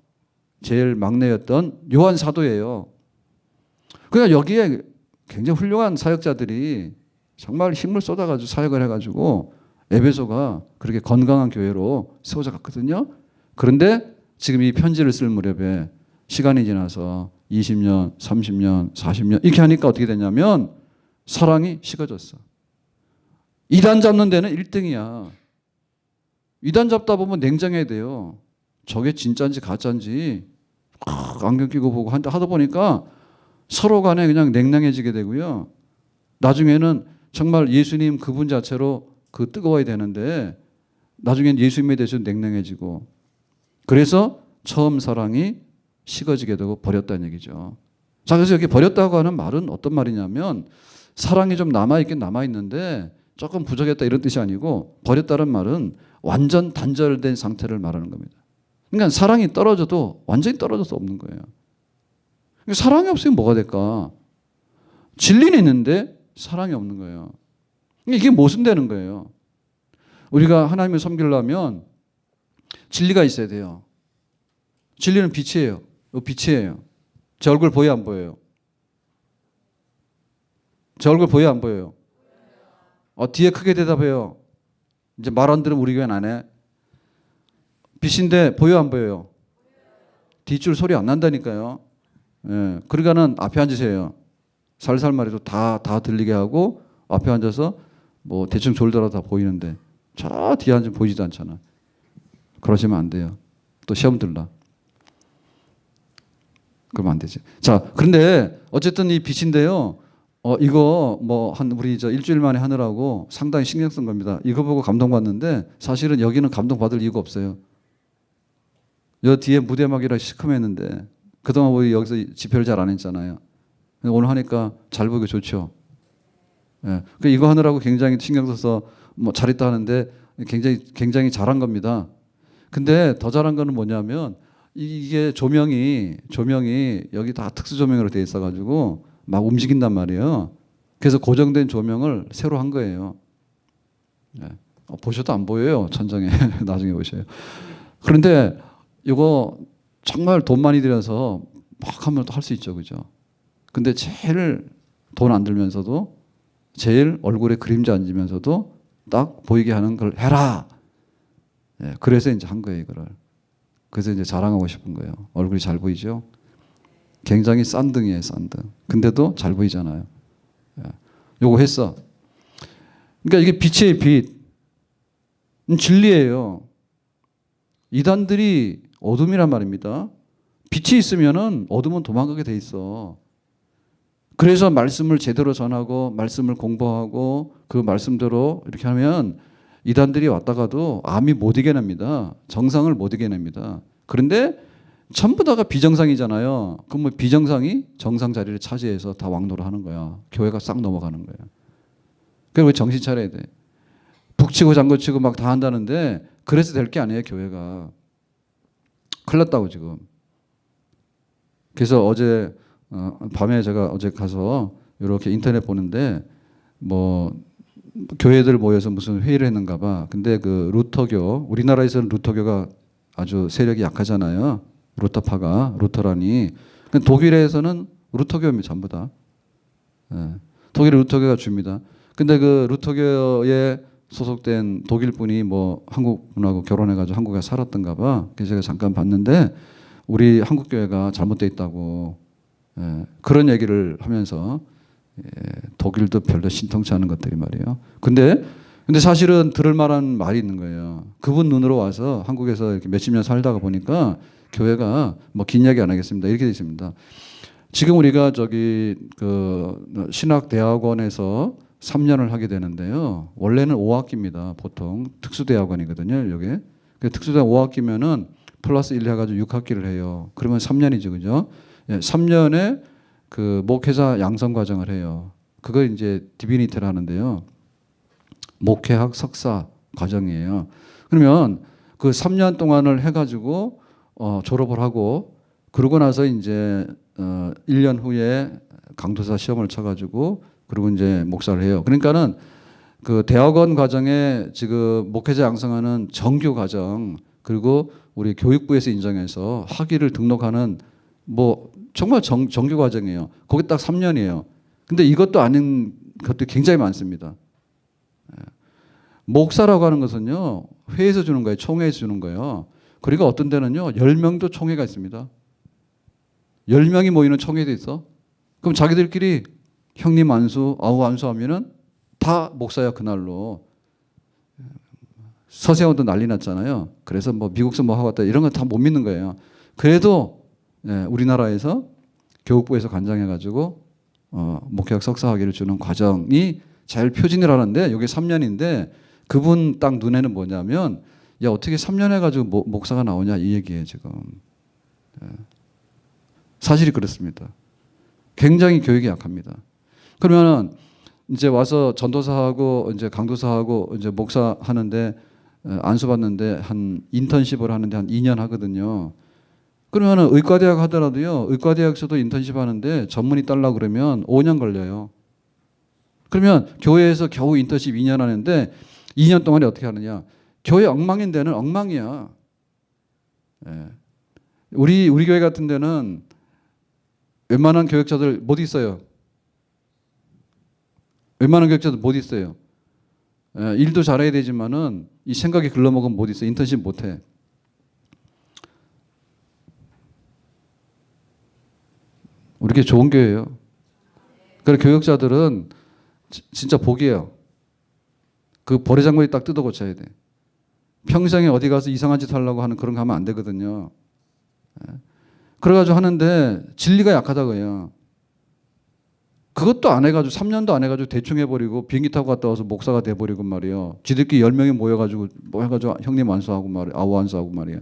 제일 막내였던 요한 사도예요. 그러니까 여기에 굉장히 훌륭한 사역자들이 정말 힘을 쏟아가지고 사역을 해가지고 에베소가 그렇게 건강한 교회로 세워져 갔거든요. 그런데 지금 이 편지를 쓸 무렵에 시간이 지나서 20년, 30년, 40년 이렇게 하니까 어떻게 되냐면 사랑이 식어졌어. 이단 잡는 데는 1등이야. 이단 잡다 보면 냉정해야 돼요. 저게 진짜인지 가짜인지 안경 끼고 보고 하다 보니까 서로 간에 그냥 냉랭해지게 되고요. 나중에는 정말 예수님 그분 자체로 그 뜨거워야 되는데 나중엔 예수님에 대해서 냉랭해지고 그래서 처음 사랑이 식어지게 되고 버렸다는 얘기죠. 자, 그래서 여기 버렸다고 하는 말은 어떤 말이냐면 사랑이 좀 남아있긴 남아있는데 조금 부족했다 이런 뜻이 아니고 버렸다는 말은 완전 단절된 상태를 말하는 겁니다. 그러니까 사랑이 떨어져도 완전히 떨어져서 없는 거예요. 사랑이 없으면 뭐가 될까? 진리는 있는데 사랑이 없는 거예요. 이게 모순되는 거예요. 우리가 하나님을 섬기려면 진리가 있어야 돼요. 진리는 빛이에요. 빛이에요. 제 얼굴 보여 안 보여요? 제 얼굴 보여 안 보여요? 뒤에 크게 대답해요. 이제 말 안 들으면 우리 교회는 안 해. 빛인데 보여 안 보여요? 뒷줄 소리 안 난다니까요. 예, 그러니까는 앞에 앉으세요. 살살 말해도 다 들리게 하고 앞에 앉아서 뭐 대충 졸더라도 다 보이는데 저 뒤에 앉으면 보이지도 않잖아. 그러시면 안 돼요. 또 시험 들라. 그러면 안 되지. 자, 그런데 어쨌든 이 빛인데요. 이거 뭐 우리 일주일 만에 하느라고 상당히 신경 쓴 겁니다. 이거 보고 감동받는데 사실은 여기는 감동받을 이유가 없어요. 여 뒤에 무대막이라 시커맸는데 그동안 우리 여기서 집회를 잘 안 했잖아요. 오늘 하니까 잘 보이고 좋죠. 예. 이거 하느라고 굉장히 신경 써서 뭐 잘했다 하는데 굉장히 잘한 겁니다. 근데 더 잘한 거는 뭐냐면 이게 조명이 여기 다 특수 조명으로 돼 있어가지고 막 움직인단 말이에요. 그래서 고정된 조명을 새로 한 거예요. 예. 보셔도 안 보여요. 천장에. 나중에 보셔요. 그런데 이거 정말 돈 많이 들여서 막 하면 또 할 수 있죠. 그죠? 근데 제일 돈 안 들면서도 제일 얼굴에 그림자 안 지면서도 딱 보이게 하는 걸 해라. 예, 그래서 이제 한 거예요, 이거를. 그래서 이제 자랑하고 싶은 거예요. 얼굴이 잘 보이죠? 굉장히 싼등이에요, 싼등. 근데도 잘 보이잖아요. 예, 요거 했어. 그러니까 이게 빛이에요, 빛. 진리예요. 이단들이 어둠이란 말입니다. 빛이 있으면은 어둠은 도망가게 돼 있어. 그래서 말씀을 제대로 전하고 말씀을 공부하고 그 말씀대로 이렇게 하면 이단들이 왔다가도 암이 못 이겨냅니다. 정상을 못 이겨냅니다. 그런데 전부 다가 비정상이잖아요. 그럼 뭐 비정상이 정상 자리를 차지해서 다 왕노를 하는 거야. 교회가 싹 넘어가는 거야. 그리고 정신 차려야 돼. 북치고 장구치고 막 다 한다는데 그래서 될 게 아니에요, 교회가. 큰일 났다고 지금. 그래서 어제 밤에 제가 어제 가서 이렇게 인터넷 보는데 뭐 교회들 모여서 무슨 회의를 했는가 봐. 근데 그 루터교, 우리나라에서는 루터교가 아주 세력이 약하잖아요. 루터파가, 루터란이. 독일에서는 루터교입니다, 전부 다. 예. 독일의 루터교가 줍니다. 근데 그 루터교에 소속된 독일 분이 뭐 한국 분하고 결혼해가지고 한국에 살았던가 봐. 그래서 제가 잠깐 봤는데 우리 한국 교회가 잘못돼 있다고 예, 그런 얘기를 하면서 예, 독일도 별로 신통치 않은 것들이 말이에요. 근데 사실은 들을 만한 말이 있는 거예요. 그분 눈으로 와서 한국에서 이렇게 몇십 년 살다가 보니까 교회가 뭐 긴 이야기 안 하겠습니다. 이렇게 되어 있습니다. 지금 우리가 그 신학대학원에서 3년을 하게 되는데요. 원래는 5학기입니다. 보통 특수대학원이거든요. 여기 특수대학원 5학기면은 플러스 1 해가지고 6학기를 해요. 그러면 3년이죠, 그죠? 예, 3년에 그 목회자 양성 과정을 해요. 그걸 이제 디비니티를 하는데요. 목회학 석사 과정이에요. 그러면 그 3년 동안을 해가지고 졸업을 하고 그러고 나서 이제 1년 후에 강도사 시험을 쳐가지고 그리고 이제 목사를 해요. 그러니까는 그 대학원 과정에 지금 목회자 양성하는 정규 과정 그리고 우리 교육부에서 인정해서 학위를 등록하는 뭐 정말 정규 과정이에요. 거기 딱 3년이에요. 근데 이것도 아닌 것도 굉장히 많습니다. 목사라고 하는 것은요, 회에서 주는 거예요. 총회에서 주는 거예요. 그리고 어떤 데는요, 10명도 총회가 있습니다. 10명이 모이는 총회도 있어. 그럼 자기들끼리 형님 안수, 아우 안수 하면은 다 목사야, 그날로. 서세원도 난리 났잖아요. 그래서 뭐 미국서 뭐 하고 왔다 이런 건 다 못 믿는 거예요. 그래도 예, 우리나라에서 교육부에서 관장해가지고 목회학 석사학위를 주는 과정이 잘 표준을 하는데 이게 3년인데 그분 딱 눈에는 뭐냐면 야 어떻게 3년 해가지고 목사가 나오냐 이 얘기예요 지금. 예. 사실이 그렇습니다. 굉장히 교육이 약합니다. 그러면 이제 와서 전도사하고 이제 강도사하고 이제 목사 하는데 안수 받는데 한 인턴십을 하는데 한 2년 하거든요. 그러면 의과대학 하더라도요. 의과대학에서도 인턴십 하는데 전문의 따려고 그러면 5년 걸려요. 그러면 교회에서 겨우 인턴십 2년 하는데 2년 동안에 어떻게 하느냐? 교회 엉망인 데는 엉망이야. 예. 우리 교회 같은 데는 웬만한 교역자들 못 있어요. 웬만한 교역자들 못 있어요. 예, 일도 잘해야 되지만은 이 생각이 글러먹으면 못 있어. 인턴십 못 해. 우리 게 좋은 교회예요. 그래 교역자들은 진짜 복이에요. 그 버리장머리 딱 뜯어 고쳐야 돼. 평생에 어디 가서 이상한 짓 하려고 하는 그런 거 하면 안 되거든요. 예. 그래가지고 하는데 진리가 약하다고요. 그것도 안 해가지고 3년도 안 해가지고 대충 해버리고 비행기 타고 갔다 와서 목사가 돼버리고 말이에요. 지들끼리 10명이 모여가지고 뭐 해가지고 형님 완수하고 말이에요. 아우 완수하고 말이에요.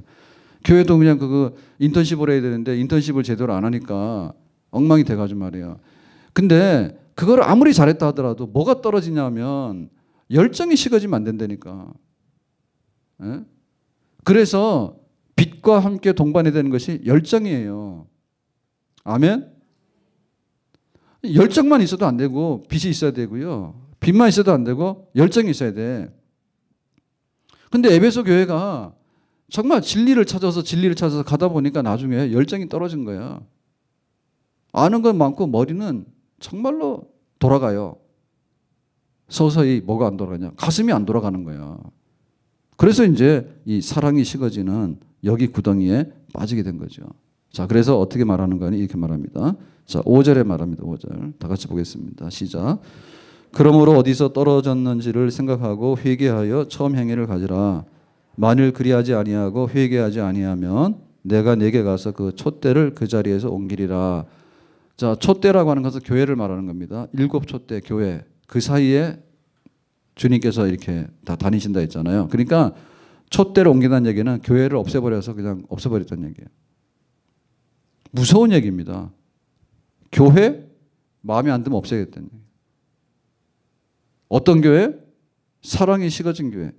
교회도 그냥 그거 인턴십을 해야 되는데 인턴십을 제대로 안 하니까 엉망이 돼가지고 말이에요. 근데 그걸 아무리 잘했다 하더라도 뭐가 떨어지냐면 열정이 식어지면 안 된다니까. 예? 그래서 빛과 함께 동반해야 되는 것이 열정이에요. 아멘? 열정만 있어도 안 되고 빛이 있어야 되고요. 빛만 있어도 안 되고 열정이 있어야 돼. 근데 에베소 교회가 정말 진리를 찾아서 가다 보니까 나중에 열정이 떨어진 거야. 아는 건 많고 머리는 정말로 돌아가요. 서서히 뭐가 안 돌아가냐? 가슴이 안 돌아가는 거야. 그래서 이제 이 사랑이 식어지는 여기 구덩이에 빠지게 된 거죠. 자, 그래서 어떻게 말하는 거니? 이렇게 말합니다. 자, 5절에 말합니다. 5절. 다 같이 보겠습니다. 시작. 그러므로 어디서 떨어졌는지를 생각하고 회개하여 처음 행위를 가지라. 만일 그리하지 아니하고 회개하지 아니하면 내가 네게 가서 그 촛대를 그 자리에서 옮기리라. 자, 촛대라고 하는 것은 교회를 말하는 겁니다. 7 촛대 교회. 그 사이에 주님께서 이렇게 다 다니신다 했잖아요. 그러니까 촛대를 옮긴다는 얘기는 교회를 없애버려서 그냥 없애버렸다는 얘기예요. 무서운 얘기입니다. 교회 마음에 안 들면 없애겠다는 얘기예요. 어떤 교회? 사랑이 식어진 교회.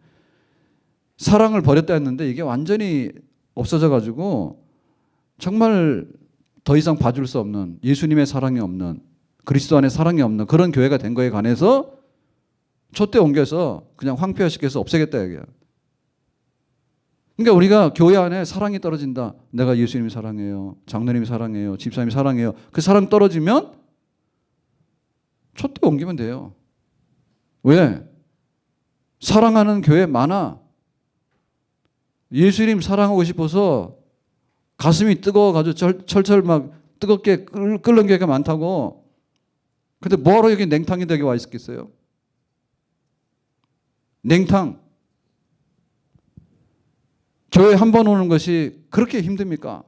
사랑을 버렸다 했는데 이게 완전히 없어져 가지고 정말 더 이상 봐줄 수 없는, 예수님의 사랑이 없는, 그리스도 안에 사랑이 없는 그런 교회가 된 거에 관해서 촛대 옮겨서 그냥 황폐화시켜서 없애겠다 얘기야. 그러니까 우리가 교회 안에 사랑이 떨어진다. 내가 예수님이 사랑해요. 장로님이 사랑해요. 집사님이 사랑해요. 그 사랑 떨어지면 촛대 옮기면 돼요. 왜? 사랑하는 교회 많아. 예수님 사랑하고 싶어서 가슴이 뜨거워가지고 철철 막 뜨겁게 끓는 교회가 많다고. 근데 뭐하러 여기 냉탕이 되게 와 있었겠어요? 냉탕. 교회 한 번 오는 것이 그렇게 힘듭니까?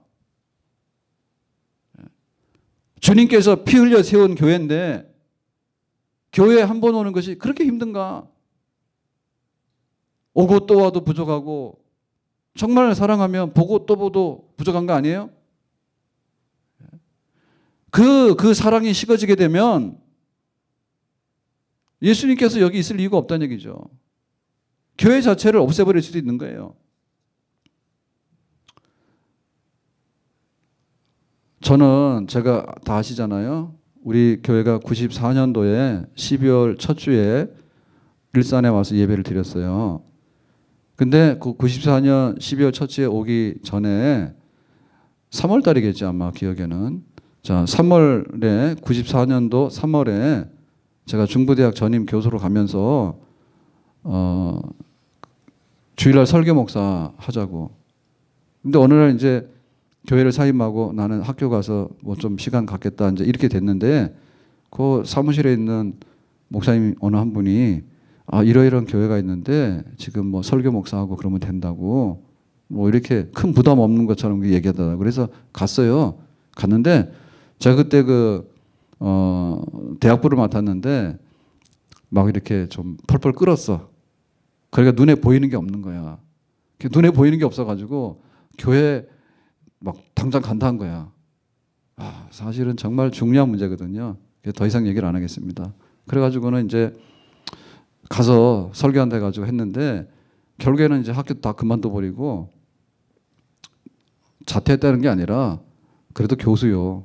주님께서 피 흘려 세운 교회인데 교회에 한 번 오는 것이 그렇게 힘든가? 오고 또 와도 부족하고 정말 사랑하면 보고 또 보도 부족한 거 아니에요? 그 사랑이 식어지게 되면 예수님께서 여기 있을 이유가 없다는 얘기죠. 교회 자체를 없애버릴 수도 있는 거예요. 저는 제가 다 아시잖아요. 우리 교회가 94년도에 12월 첫 주에 일산에 와서 예배를 드렸어요. 근데 그 94년 12월 첫 주에 오기 전에 3월 달이겠죠, 아마 기억에는. 자, 3월에 94년도 3월에 제가 중부대학 전임 교수로 가면서 주일날 설교 목사 하자고. 근데 어느 날 이제 교회를 사임하고 나는 학교 가서 뭐 좀 시간 갖겠다 이제 이렇게 됐는데 그 사무실에 있는 목사님 어느 한 분이 이러이러한 교회가 있는데 지금 뭐 설교 목사하고 그러면 된다고 뭐 이렇게 큰 부담 없는 것처럼 얘기하더라고요. 그래서 갔어요. 갔는데 제가 그때 대학부를 맡았는데 막 이렇게 좀 펄펄 끓었어. 그러니까 눈에 보이는 게 없는 거야. 눈에 보이는 게 없어가지고 교회 막 당장 간다는 거야. 사실은 정말 중요한 문제거든요. 더 이상 얘기를 안 하겠습니다. 그래가지고는 이제 가서 설교한다 해가지고 했는데 결국에는 이제 학교 다 그만둬 버리고 자퇴했다는 게 아니라 그래도 교수요.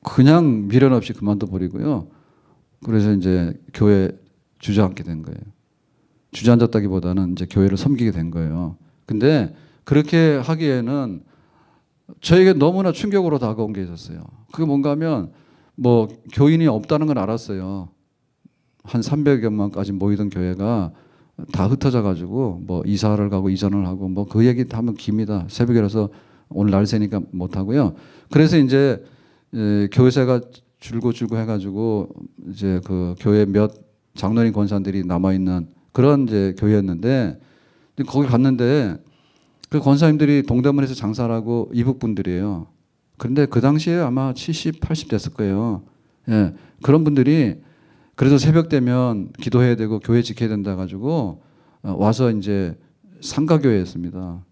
그냥 미련 없이 그만둬 버리고요. 그래서 이제 교회 주저앉게 된 거예요. 주저앉았다기보다는 이제 교회를 섬기게 된 거예요. 근데 그렇게 하기에는 저에게 너무나 충격으로 다가온 게 있었어요. 그게 뭔가 하면 뭐 교인이 없다는 건 알았어요. 한 300여 명까지 모이던 교회가 다 흩어져 가지고 뭐 이사를 가고 이전을 하고 뭐 그 얘기 하면 깁니다. 새벽이라서 오늘 날 새니까 못 하고요. 그래서 이제 교회사가 줄고 해가지고 이제 그 교회 몇 장로님 권사들이 남아 있는 그런 이제 교회였는데 거기 갔는데 그 권사님들이 동대문에서 장사를 하고 이북 분들이에요. 그런데 그 당시에 아마 70, 80 됐을 거예요. 예, 그런 분들이 그래도 새벽 되면 기도해야 되고 교회 지켜야 된다 가지고 와서 이제 상가교회였습니다.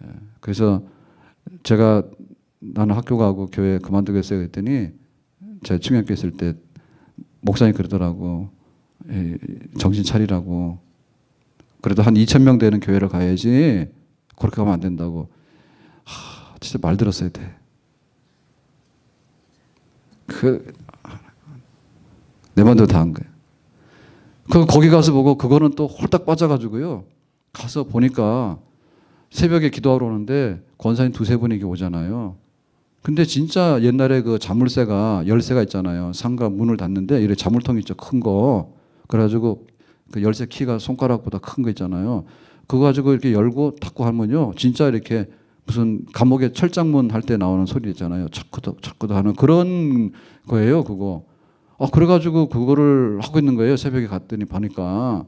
예, 그래서 제가 나는 학교 가고 교회 그만두겠어요 그랬더니 제가 중학교 있을 때 목사님 그러더라고. 정신 차리라고. 그래도 한 2,000명 되는 교회를 가야지 그렇게 가면 안 된다고. 진짜 말 들었어야 돼. 내 마음대로 다 한 거예요. 거기 가서 보고 그거는 또 홀딱 빠져가지고요. 가서 보니까 새벽에 기도하러 오는데 권사님 두세 분이 오잖아요. 근데 진짜 옛날에 그 자물쇠가 열쇠가 있잖아요. 상가 문을 닫는데 이래 자물통 있죠. 큰 거. 그래가지고 그 열쇠 키가 손가락보다 큰 거 있잖아요. 그거 가지고 이렇게 열고 닫고 하면요. 진짜 이렇게 무슨 감옥에 철장문 할 때 나오는 소리 있잖아요. 자꾸도 하는 그런 거예요. 그거. 그래가지고 그거를 하고 있는 거예요. 새벽에 갔더니 보니까.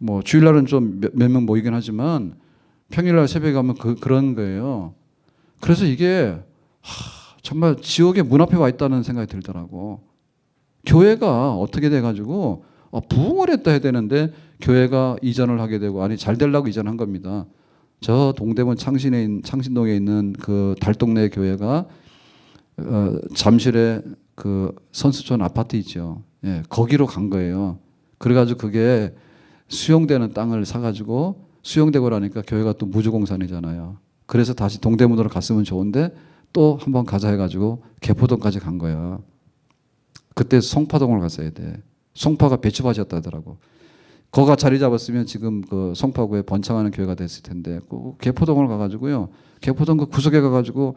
뭐 주일날은 좀 몇 명 모이긴 하지만 평일날 새벽에 가면 그런 거예요. 그래서 이게 정말 지옥의 문 앞에 와 있다는 생각이 들더라고. 교회가 어떻게 돼가지고 부흥을 했다 해야 되는데 교회가 이전을 하게 되고 아니 잘 되려고 이전한 겁니다. 저 동대문 창신동에 있는 그 달동네 교회가 잠실에 그 선수촌 아파트 있죠. 예, 거기로 간 거예요. 그래가지고 그게 수용되는 땅을 사가지고 수용되고 나니까 교회가 또 무주공산이잖아요. 그래서 다시 동대문으로 갔으면 좋은데 또 한번 가자 해가지고 개포동까지 간 거야. 그때 송파동을 갔어야 돼. 송파가 배추밭이었다 하더라고. 거가 자리 잡았으면 지금 그 송파구에 번창하는 교회가 됐을 텐데 그 개포동을 가가지고요. 개포동 그 구석에 가가지고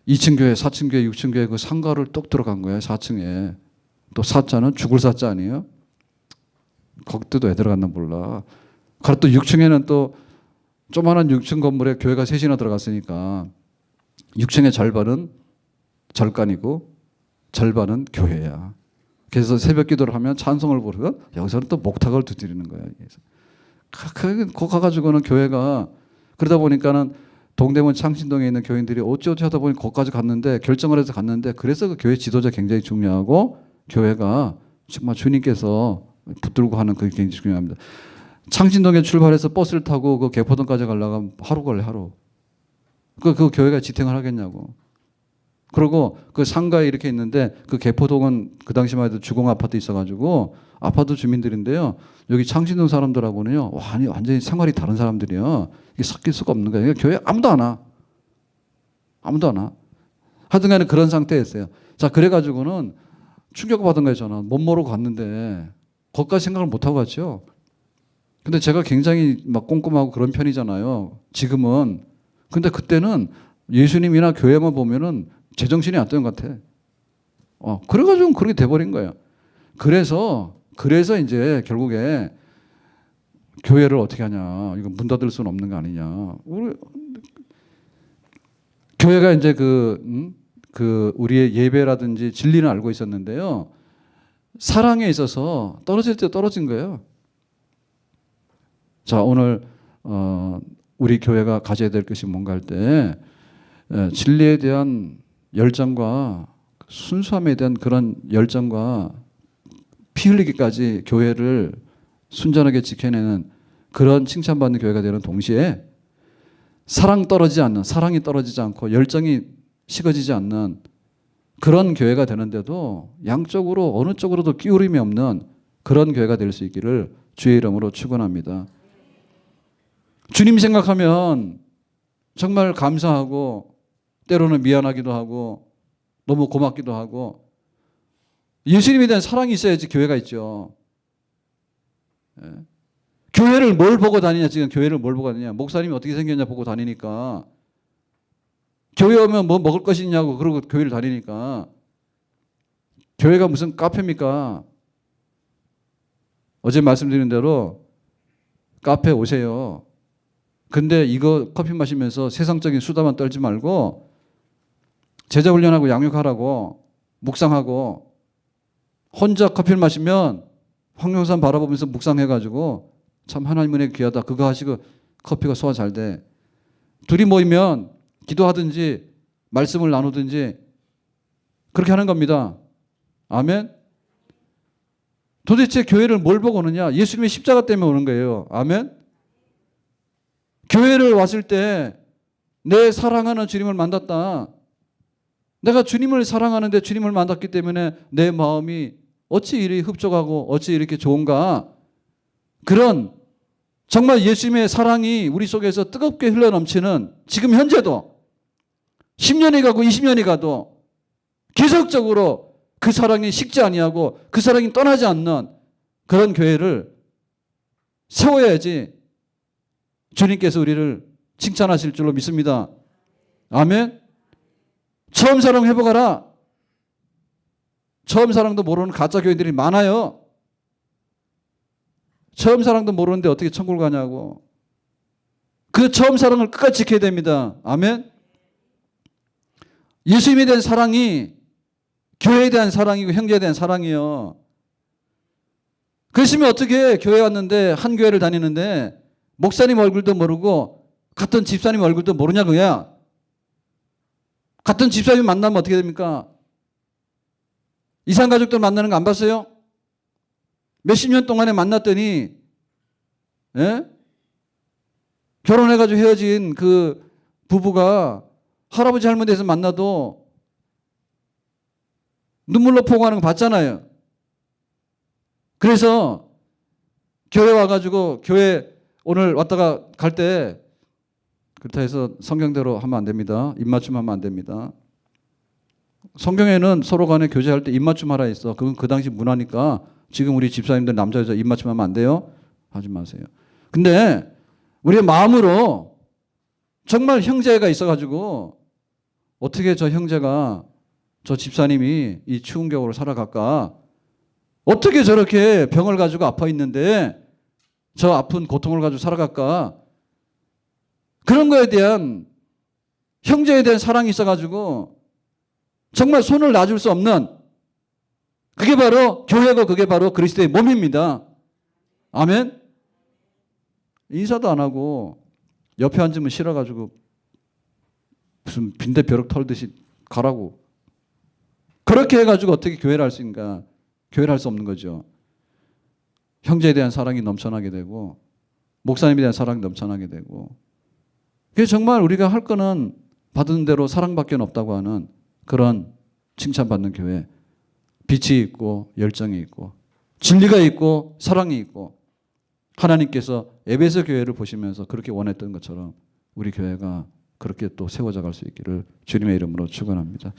2층 교회, 4층 교회, 6층 교회 그 상가를 뚝 들어간 거예요. 4층에. 또 사자는 죽을 사자 아니에요? 거기도 왜 들어갔나 몰라. 그리고 또 6층에는 또 조만한 6층 건물에 교회가 셋이나 들어갔으니까 6층의 절반은 절간이고 절반은 교회야. 그래서 새벽 기도를 하면 찬송을 부르고 여기서는 또 목탁을 두드리는 거야. 그거 가가지고는 교회가 그러다 보니까는 동대문 창신동에 있는 교인들이 어찌어찌 하다 보니 거기까지 갔는데 결정을 해서 갔는데 그래서 그 교회 지도자 굉장히 중요하고 교회가 정말 주님께서 붙들고 하는 그게 굉장히 중요합니다. 창신동에 출발해서 버스를 타고 그 개포동까지 가려면 하루 걸려 하루. 그 교회가 지탱을 하겠냐고. 그리고 그 상가에 이렇게 있는데 그 개포동은 그 당시만 해도 주공 아파트 있어가지고 아파트 주민들인데요. 여기 창신동 사람들하고는요. 완전히 생활이 다른 사람들이요. 이게 섞일 수가 없는 거예요. 교회 아무도 안 와. 아무도 안 와. 하여튼 간에 그런 상태였어요. 자, 그래가지고는 충격받은 거예요. 저는 못 모르고 갔는데 거기까지 생각을 못 하고 갔죠. 근데 제가 굉장히 막 꼼꼼하고 그런 편이잖아요. 지금은. 근데 그때는 예수님이나 교회만 보면은 제정신이 안 뜨는 것 같아. 그래가지고 그렇게 돼버린 거예요. 그래서 이제 결국에 교회를 어떻게 하냐. 이거 문 닫을 수는 없는 거 아니냐. 교회가 이제 우리의 예배라든지 진리는 알고 있었는데요. 사랑에 있어서 떨어질 때 떨어진 거예요. 자, 오늘 우리 교회가 가져야 될 것이 뭔가 할 때 진리에 대한 열정과 순수함에 대한 그런 열정과 피 흘리기까지 교회를 순전하게 지켜내는 그런 칭찬받는 교회가 되는 동시에 사랑이 떨어지지 않고 열정이 식어지지 않는 그런 교회가 되는데도 양쪽으로 어느 쪽으로도 끼울임이 없는 그런 교회가 될 수 있기를 주의 이름으로 축원합니다. 주님 생각하면 정말 감사하고 때로는 미안하기도 하고 너무 고맙기도 하고 예수님에 대한 사랑이 있어야지 교회가 있죠. 예. 교회를 뭘 보고 다니냐, 지금 교회를 뭘 보고 다니냐. 목사님이 어떻게 생겼냐 보고 다니니까. 교회 오면 뭐 먹을 것이 있냐고 그러고 교회를 다니니까. 교회가 무슨 카페입니까? 어제 말씀드린 대로 카페 오세요. 근데 이거 커피 마시면서 세상적인 수다만 떨지 말고 제자 훈련하고 양육하라고 묵상하고 혼자 커피를 마시면 황룡산 바라보면서 묵상해가지고 참 하나님 은혜 귀하다. 그거 하시고 커피가 소화 잘 돼. 둘이 모이면 기도하든지 말씀을 나누든지 그렇게 하는 겁니다. 아멘. 도대체 교회를 뭘 보고 오느냐? 예수님의 십자가 때문에 오는 거예요. 아멘. 교회를 왔을 때 내 사랑하는 주님을 만났다. 내가 주님을 사랑하는데 주님을 만났기 때문에 내 마음이 어찌 이리 흡족하고 어찌 이렇게 좋은가. 그런 정말 예수님의 사랑이 우리 속에서 뜨겁게 흘러넘치는 지금 현재도 10년이 가고 20년이 가도 계속적으로 그 사랑이 식지 아니하고 그 사랑이 떠나지 않는 그런 교회를 세워야지 주님께서 우리를 칭찬하실 줄로 믿습니다. 아멘. 처음 사랑 회복하라. 처음 사랑도 모르는 가짜 교인들이 많아요. 처음 사랑도 모르는데 어떻게 천국을 가냐고. 그 처음 사랑을 끝까지 지켜야 됩니다. 아멘. 예수님에 대한 사랑이 교회에 대한 사랑이고 형제에 대한 사랑이요. 그랬으면 어떻게 교회 왔는데 한 교회를 다니는데 목사님 얼굴도 모르고 같은 집사님 얼굴도 모르냐 그야. 같은 집사님 만나면 어떻게 됩니까? 이산가족들 만나는 거 안 봤어요? 몇십 년 동안에 만났더니 예? 결혼해가지고 헤어진 그 부부가 할아버지 할머니에서 만나도 눈물로 포옹하는 거 봤잖아요. 그래서 교회 와가지고 교회 오늘 왔다가 갈 때 그렇다 해서 성경대로 하면 안 됩니다. 입맞춤 하면 안 됩니다. 성경에는 서로 간에 교제할 때 입맞춤 하라 했어. 그건 그 당시 문화니까 지금 우리 집사님들 남자 여자 입맞춤 하면 안 돼요. 하지 마세요. 근데 우리의 마음으로 정말 형제가 있어가지고 어떻게 저 형제가 저 집사님이 이 추운 겨울을 살아갈까? 어떻게 저렇게 병을 가지고 아파 있는데 저 아픈 고통을 가지고 살아갈까? 그런 거에 대한 형제에 대한 사랑이 있어가지고 정말 손을 놔줄 수 없는 그게 바로 교회고 그게 바로 그리스도의 몸입니다. 아멘. 인사도 안 하고 옆에 앉으면 싫어가지고 무슨 빈대벼룩 털듯이 가라고. 그렇게 해가지고 어떻게 교회를 할 수 있는가? 교회를 할 수 없는 거죠. 형제에 대한 사랑이 넘쳐나게 되고 목사님에 대한 사랑이 넘쳐나게 되고 그게 정말 우리가 할 거는 받은 대로 사랑밖에 없다고 하는 그런 칭찬받는 교회. 빛이 있고 열정이 있고 진리가 있고 사랑이 있고 하나님께서 에베소 교회를 보시면서 그렇게 원했던 것처럼 우리 교회가 그렇게 또 세워져 갈 수 있기를 주님의 이름으로 축원합니다.